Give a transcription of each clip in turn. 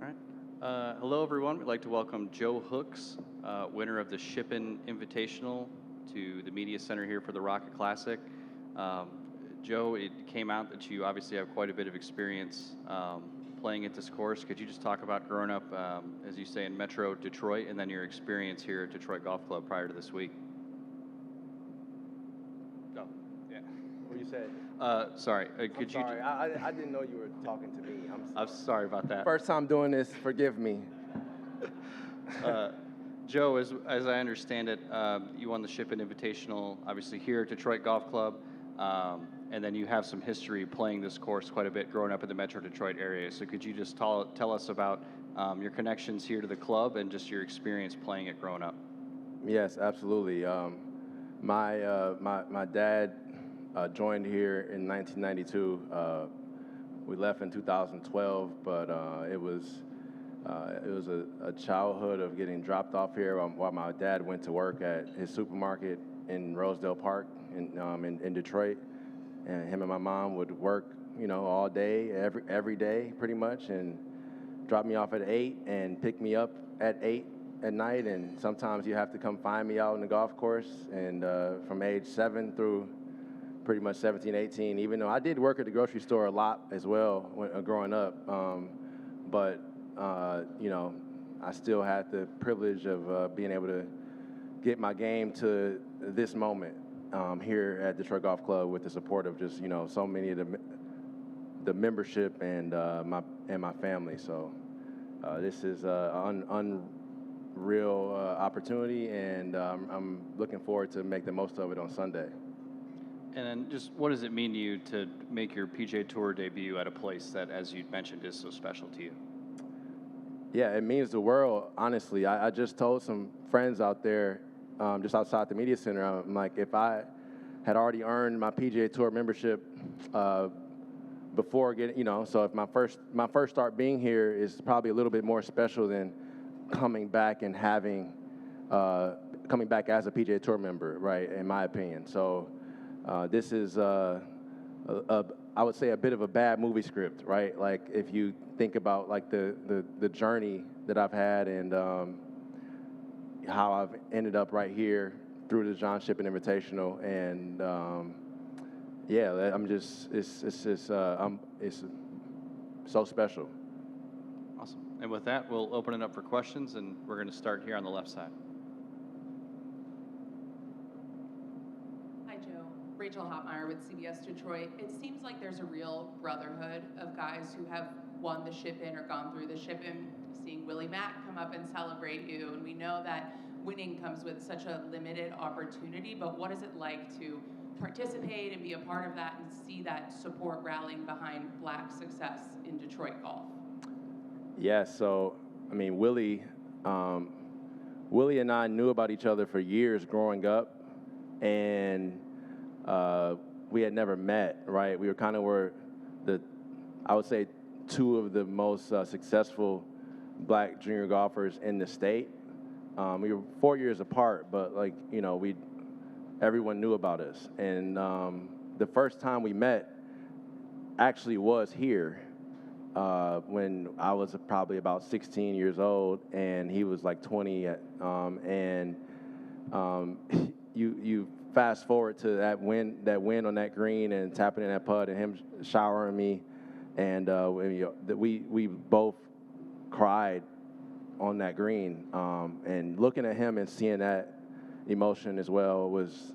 All right. Hello, everyone. We'd like to welcome Joe Hooks, winner of the Shippin Invitational, to the Media Center here for the Rocket Classic. Um, Joe, it came out that you obviously have quite a bit of experience playing at this course. Could you just talk about growing up, as you say, in Metro Detroit, and then your experience here at Detroit Golf Club prior to this week? No, yeah. What you said? Sorry, I'm sorry. I didn't know you were talking to me. I'm sorry about that. First time doing this. Forgive me. Joe, as I understand it, you won the Shippin Invitational, obviously here at Detroit Golf Club, and then you have some history playing this course quite a bit growing up in the Metro Detroit area. So could you just tell us about your connections here to the club and just your experience playing it growing up? Yes, absolutely. My dad joined here in 1992. We left in 2012, but it was a childhood of getting dropped off here while my dad went to work at his supermarket in Rosedale Park in Detroit. And him and my mom would work, all day, every day, pretty much, and drop me off at 8 and pick me up at 8 at night. And sometimes you have to come find me out on the golf course. And from age 7 through pretty much 17, 18, even though I did work at the grocery store a lot as well growing up, but I still had the privilege of being able to get my game to this moment here at Detroit Golf Club with the support of just so many of the membership and my family. So this is an unreal opportunity, and I'm looking forward to make the most of it on Sunday. And then just what does it mean to you to make your PGA Tour debut at a place that, as you mentioned, is so special to you? Yeah, it means the world, honestly. I just told some friends out there, just outside the media center, I'm like, if I had already earned my PGA Tour membership before getting, so if my first start being here is probably a little bit more special than coming back and coming back as a PGA Tour member, right, in my opinion. So this is, I would say, a bit of a bad movie script, right? Like, if you think about like the journey that I've had and how I've ended up right here through the John Shippin Invitational, and it's so special. Awesome. And with that, we'll open it up for questions, and we're going to start here on the left side. Rachel Hotmeyer with CBS Detroit. It seems like there's a real brotherhood of guys who have won the Shippin or gone through the Shippin. Seeing Willie Mack come up and celebrate you, and we know that winning comes with such a limited opportunity, but what is it like to participate and be a part of that and see that support rallying behind Black success in Detroit golf? Yeah, so, I mean, Willie and I knew about each other for years growing up, and we had never met, right? We were kind of I would say, two of the most successful Black junior golfers in the state. We were 4 years apart, but everyone knew about us. And the first time we met actually was here when I was probably about 16 years old, and he was like 20. You fast forward to that win on that green and tapping in that putt and him showering me, and we both cried on that green, and looking at him and seeing that emotion as well was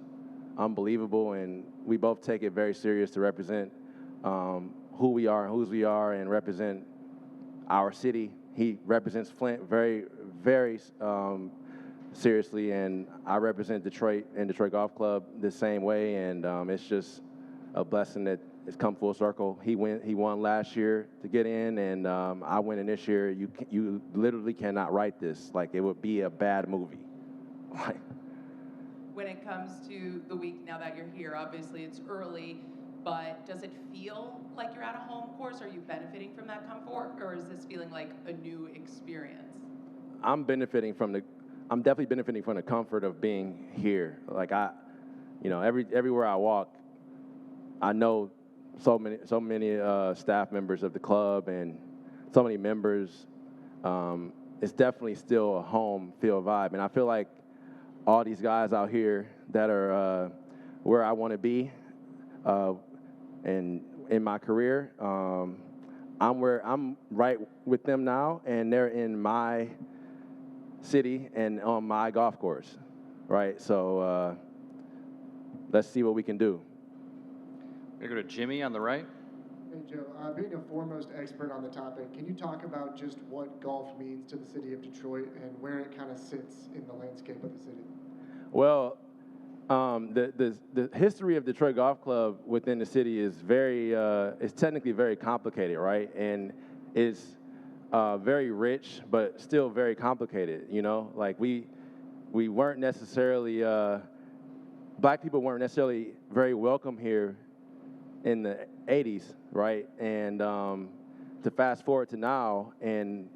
unbelievable, and we both take it very serious to represent who we are and whose we are and represent our city. He represents Flint very, very seriously, and I represent Detroit and Detroit Golf Club the same way, and it's just a blessing that it's come full circle. He won last year to get in, and I win in this year. You literally cannot write this. Like, it would be a bad movie. When it comes to the week now that you're here, obviously it's early, but does it feel like you're at a home course? Are you benefiting from that comfort, or is this feeling like a new experience? I'm definitely benefiting from the comfort of being here. Like, everywhere I walk, I know so many staff members of the club and so many members, it's definitely still a home field vibe. And I feel like all these guys out here that are where I want to be and in my career, I'm right with them now, and they're in my city and on my golf course, right? So let's see what we can do. We're going to go to Jimmy on the right. Hey, Joe, being a foremost expert on the topic, can you talk about just what golf means to the city of Detroit and where it kind of sits in the landscape of the city? Well, the history of Detroit Golf Club within the city is is technically very complicated, right? And it's very rich, but still very complicated. You know, like we weren't necessarily black people weren't necessarily very welcome here in the 80s, right? And to fast forward to now and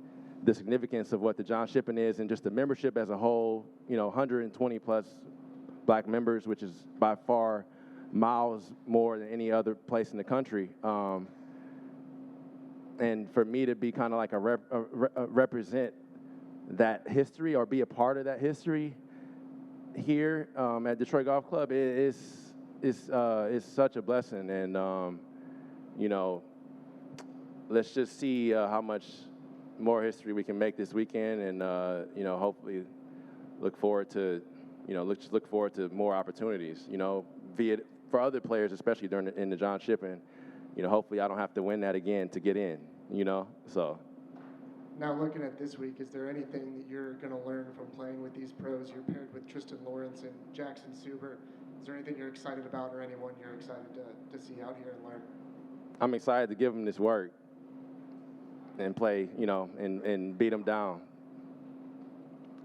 the significance of what the John Shippen is and just the membership as a whole, 120 plus black members, which is by far miles more than any other place in the country. And for me to be kind of like represent that history or be a part of that history here at Detroit Golf Club is such a blessing. And, let's just see how much more history we can make this weekend, and hopefully look forward to more opportunities. Via for other players, especially in the John Shippen. Hopefully I don't have to win that again to get in. So. Now, looking at this week, is there anything that you're going to learn from playing with these pros? You're paired with Tristan Lawrence and Jackson Suber. Is there anything you're excited about, or anyone you're excited to see out here and learn? I'm excited to give them this work and play, and beat them down.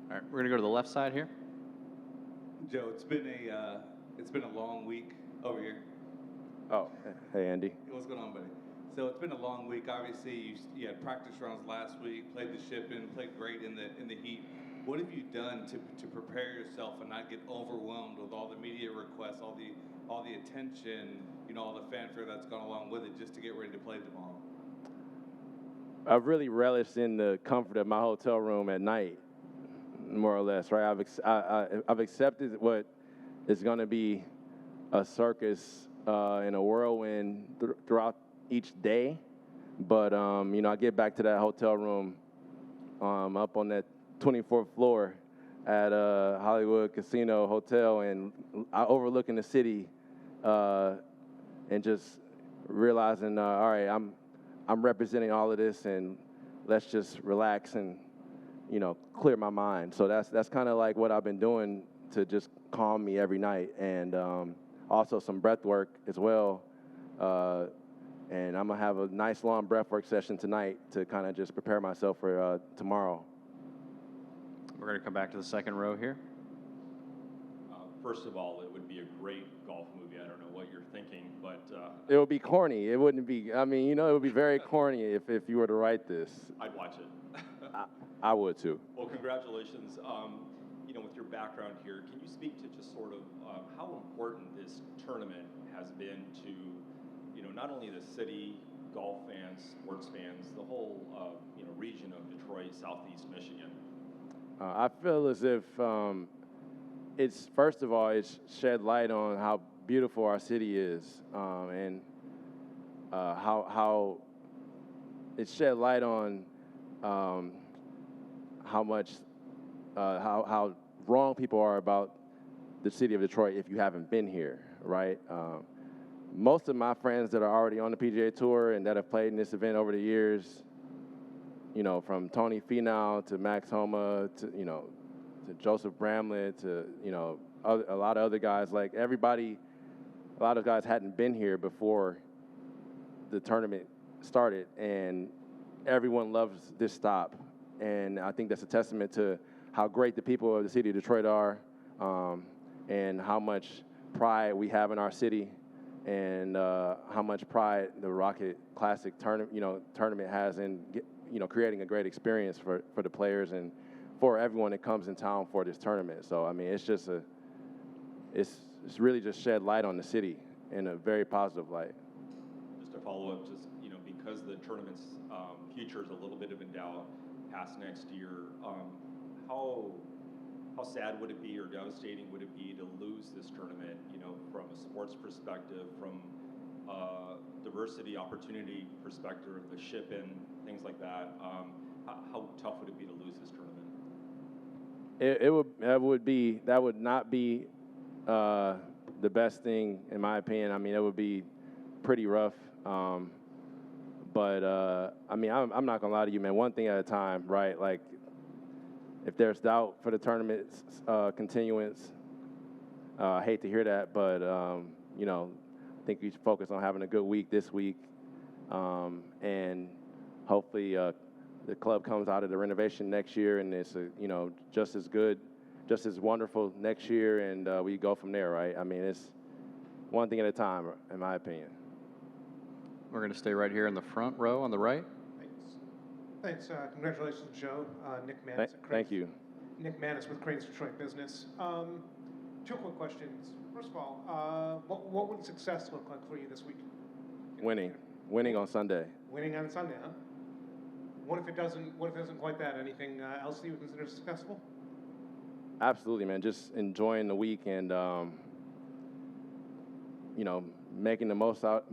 All right, we're going to go to the left side here. Joe, it's been a long week over here. Oh, hey Andy. What's going on, buddy? So it's been a long week. Obviously, you had practice rounds last week, played the Shippen, played great in the heat. What have you done to prepare yourself and not get overwhelmed with all the media requests, all the attention, all the fanfare that's gone along with it, just to get ready to play tomorrow? I've really relished in the comfort of my hotel room at night, more or less, right? I've accepted what is going to be a circus and a whirlwind throughout each day, but I get back to that hotel room up on that 24th floor at Hollywood Casino Hotel, and I overlooking the city, and just realizing, all right, I'm representing all of this, and let's just relax and clear my mind. So that's kind of like what I've been doing to just calm me every night, and also some breath work as well. And I'm gonna have a nice long breath work session tonight to kind of just prepare myself for tomorrow. We're going to come back to the second row here. First of all, it would be a great golf movie. I don't know what you're thinking, but It would be corny. It wouldn't be. I mean, it would be very corny if you were to write this. I'd watch it. I would too. Well, congratulations. With your background here, can you speak to just sort of how important this tournament has been to, not only the city, golf fans, sports fans, the whole, region of Detroit, Southeast Michigan? I feel as if it's, first of all, it's shed light on how beautiful our city is, and how it's shed light on how wrong people are about the city of Detroit if you haven't been here, right? Most of my friends that are already on the PGA Tour and that have played in this event over the years, from Tony Finau to Max Homa to Joseph Bramlett to a lot of other guys, like everybody, a lot of guys hadn't been here before the tournament started, and everyone loves this stop, and I think that's a testament to how great the people of the city of Detroit are, and how much pride we have in our city, and how much pride the Rocket Classic tournament has in creating a great experience for the players and for everyone that comes in town for this tournament. So I mean, it's just it's really just shed light on the city in a very positive light. Just to follow up, because the tournament's future is a little bit of in doubt, past next year, how sad would it be or devastating would it be to lose this tournament, from a sports perspective, from diversity opportunity perspective, the ship-in, things like that? How tough would it be to lose this tournament? That would not be the best thing in my opinion. I mean, it would be pretty rough. But I mean, I'm not gonna lie to you, man. One thing at a time, right? Like, if there's doubt for the tournament's continuance, I hate to hear that, but I think we should focus on having a good week this week, and hopefully the club comes out of the renovation next year and it's just as good, just as wonderful next year, and we go from there, right? I mean, it's one thing at a time, in my opinion. We're going to stay right here in the front row on the right. Thanks. Congratulations, Joe. Nick Manis. Thank you. Nick Manis with Cranes Detroit Business. Two quick questions. First of all, what would success look like for you this week? Winning on Sunday. Winning on Sunday, huh? What if it doesn't quite that? Anything else that you would consider successful? Absolutely, man. Just enjoying the week and making the most out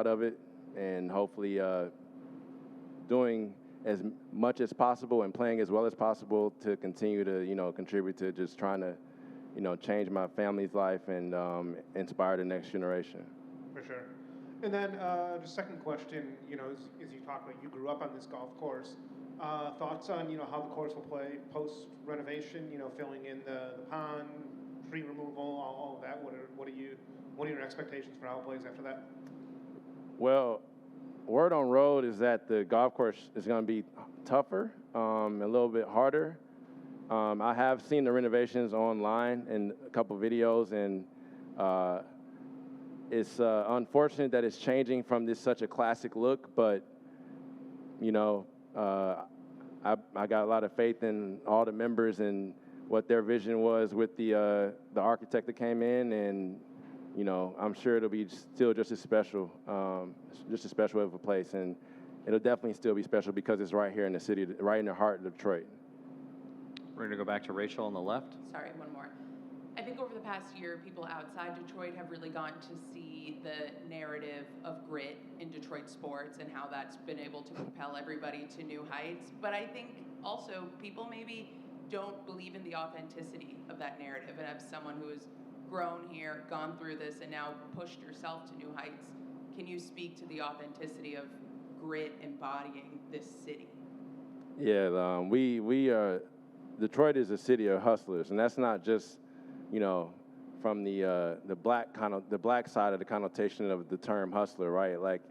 of it, and hopefully doing as much as possible and playing as well as possible to continue to contribute to just trying to change my family's life and inspire the next generation. For sure. And then the second question, as you talk about, you grew up on this golf course. Thoughts on how the course will play post renovation? Filling in the pond, tree removal, all of that. What are your expectations for how it plays after that? Well, word on road is that the golf course is going to be tougher, a little bit harder. I have seen the renovations online and a couple videos, and it's unfortunate that it's changing from such a classic look, but I got a lot of faith in all the members and what their vision was with the architect that came in, and I'm sure it'll be still just as special of a place, and it'll definitely still be special because it's right here in the city, right in the heart of Detroit. We're going to go back to Rachel on the left. Sorry, one more. I think over the past year, people outside Detroit have really gotten to see the narrative of grit in Detroit sports and how that's been able to propel everybody to new heights. But I think also people maybe don't believe in the authenticity of that narrative. And as someone who has grown here, gone through this, and now pushed yourself to new heights, can you speak to the authenticity of grit embodying this city? Yeah, we are. Detroit is a city of hustlers, and that's not just from the black side of the connotation of the term hustler, right? Like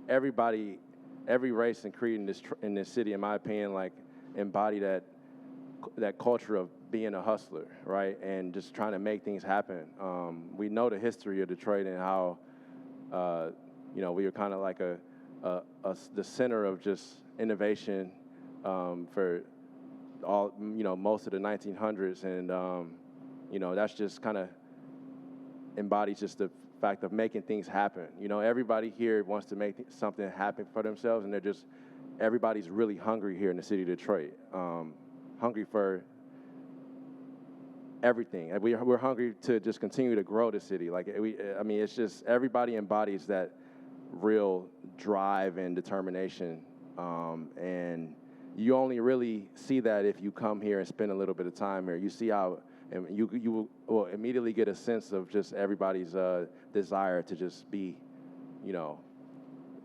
everybody, every race and creed in this city, in my opinion, like embody that culture of being a hustler, right? And just trying to make things happen. We know the history of Detroit and how we were kind of like the center of just innovation for all most of the 1900s, and that's just kind of embodies just the fact of making things happen. Everybody here wants to make something happen for themselves, and everybody's really hungry here in the city of Detroit, hungry for everything. We're hungry to just continue to grow the city. It's just everybody embodies that real drive and determination, and you only really see that if you come here and spend a little bit of time here. You see how, and you will immediately get a sense of just everybody's desire to just be,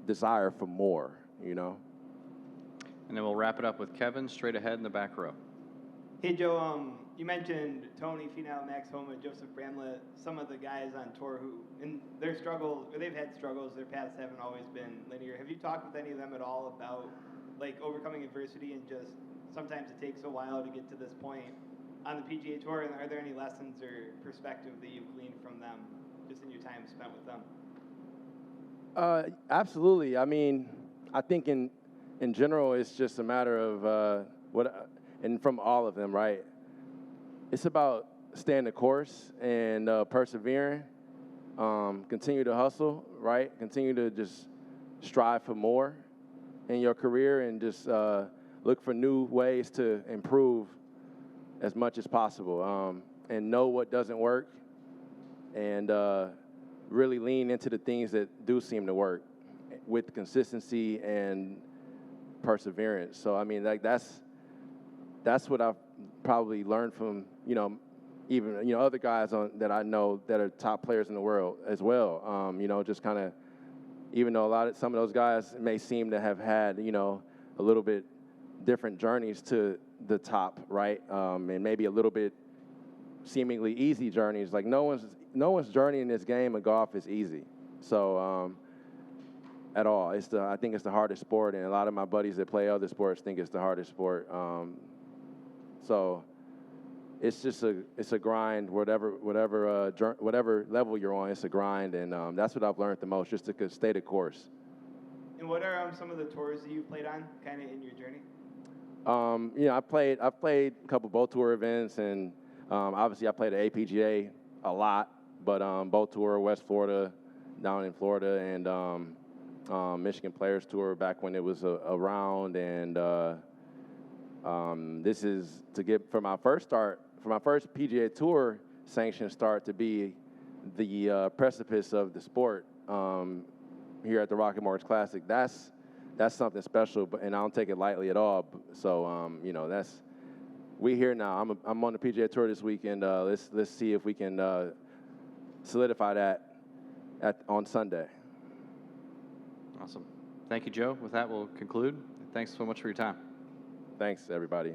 desire for more, And then we'll wrap it up with Kevin straight ahead in the back row. Hey, Joe, you mentioned Tony Finau, Max Homa, Joseph Bramlett, some of the guys on tour who, in their struggles, or they've had struggles, their paths haven't always been linear. Have you talked with any of them at all about overcoming adversity, and just sometimes it takes a while to get to this point on the PGA Tour? And are there any lessons or perspective that you've gleaned from them just in your time spent with them? Absolutely. I mean, I think in general, it's just a matter of and from all of them, right? It's about staying the course and persevering, continue to hustle, right? Continue to just strive for more in your career, and just look for new ways to improve as much as possible, and know what doesn't work, and really lean into the things that do seem to work with consistency and perseverance. So I mean, like that's what I've probably learned from even other guys that I know that are top players in the world as well. Just kind of, even though some of those guys may seem to have had a little bit different journeys to the top, right? And maybe a little bit seemingly easy journeys. Like no one's journey in this game of golf is easy. So at all, I think it's the hardest sport, and a lot of my buddies that play other sports think it's the hardest sport. So it's just a grind. Whatever level you're on, it's a grind, and that's what I've learned the most, just to stay the course. And what are some of the tours that you played on, kind of in your journey? I've played a couple boat tour events, and obviously I played the APGA a lot, but boat tour, West Florida, down in Florida, and Michigan Players Tour back when it was around, and this is to get for my first PGA Tour sanctioned start to be the precipice of the sport here at the Rocket Mortgage Classic. That's something special, and I don't take it lightly at all. So we here now. I'm on the PGA Tour this weekend. Let's see if we can solidify that on Sunday. Awesome. Thank you, Joe. With that, we'll conclude. Thanks so much for your time. Thanks, everybody.